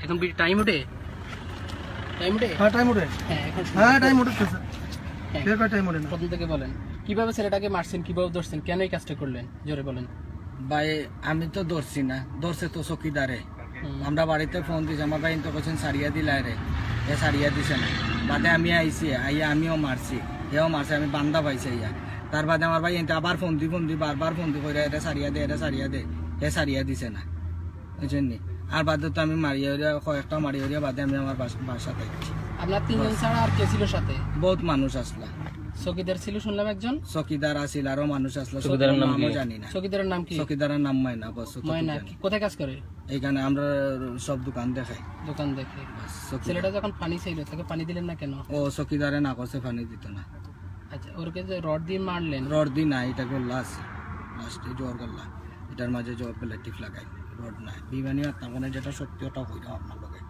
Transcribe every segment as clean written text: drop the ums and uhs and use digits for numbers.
এখন টাইম উঠে প্রথম থেকে বলেন কিভাবে ছেলেটাকে মারছেন, কিভাবে ধরছেন, কেন এই কাজটা করলেন, জোরে বলেন। ভাই আমি তো ধরছি না, ধরছে তো চকিদারে। আমরা বাড়িতে ফোন দিছি, আমার ভাই তো কোছেন সারিয়া দিলাই রে, এ সারিয়া দিছে না। বাদে আমি আইছি, আইয়া আমিও মারছি, এও মারছে, আমি বান্দা পাইছি ইয়া। তার বাদে আমার ভাই এনতে আবার ফোন দি বারবার ফোন দি করে এটা সারিয়া দে, এ সারিয়া দিছে না, বুঝছেন নি। আর বাদে তো আমি মারিয়া কয়েকটা মারিয়া বাদে আমি আমার বাসাতে আইছি। আপনার তিনজন ছাড়া আর কে ছিল সাথে? বহুত মানুষ আসলা। চকিদার ছিল শুনলাম একজন, চকিদার আছিল, আরো মানুষ আসলো। চকিদারের নামও জানি না। চকিদারের নাম কি? চকিদারের নাম মাইনা বস। মাইনা কোথায় কাজ করে? এখানে আমরা সব দোকান দেখাই। দোকান দেখে। ছেলেটা যখন পানি চাইল তাকে পানি দিলেন না কেন? ও চকিদারে না করছে, পানি দিত না। আচ্ছা, ওরকে যে রড দিয়ে মারলেন? রড দি না, এটা গল্লা আছে, লাস্টে জ্বর গল্লা, এটার মাঝে জ্বর প্লাস্টিক লাগাই, রড নাই। বিমানি আর তার যেটা সত্যি ওটা হইল আপনার লগে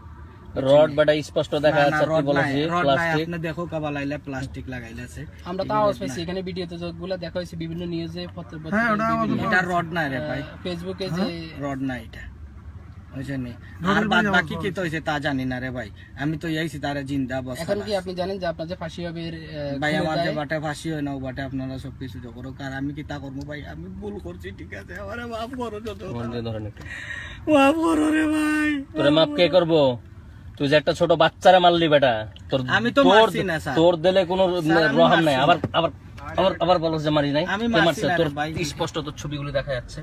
রড বাটা স্পষ্ট দেখা যাচ্ছে, আপনি বলেছি প্লাস্টিক। আপনি দেখো কাবা লাইলে প্লাস্টিক লাগাইলাছে। আমরা তো আওয়াজ পাইছি, এখানে ভিডিওতে যেগুলো দেখা হয়েছে বিভিন্ন নিউজে পত্র, এটা রড নাই রে ভাই, ফেসবুকে যে রড নাই এটা, বুঝছেন নি। আর বাদ বাকি কি তো হইছে তা জানি না রে ভাই, আমি তো এইছি তারে জিন্দা বসা। এখন কি আপনি জানেন যে আপনার যে ফাঁসি হবে? ভাই আমার যে বাটে ফাঁসি হয় না, ও বাটে আপনারা সবকিছু করো, আর আমি কি তা করবো ভাই? আমি ভুল করছি, ঠিক আছে, আমারে মাফ করো, যত মাফ করো রে ভাই। তোরে মাফ কে করবো? তুই যে একটা ছোট বাচ্চারে মারলি বেটা, তোর আমি তো মারছি না স্যার, তোর দিলে কোনো রহম নাই। আবার আবার আবার আবার বলছ যে মারি নাই, আমি কে মারছে? মারছি না তোর ভাই, স্পষ্ট তোর ছবিগুলো দেখা যাচ্ছে।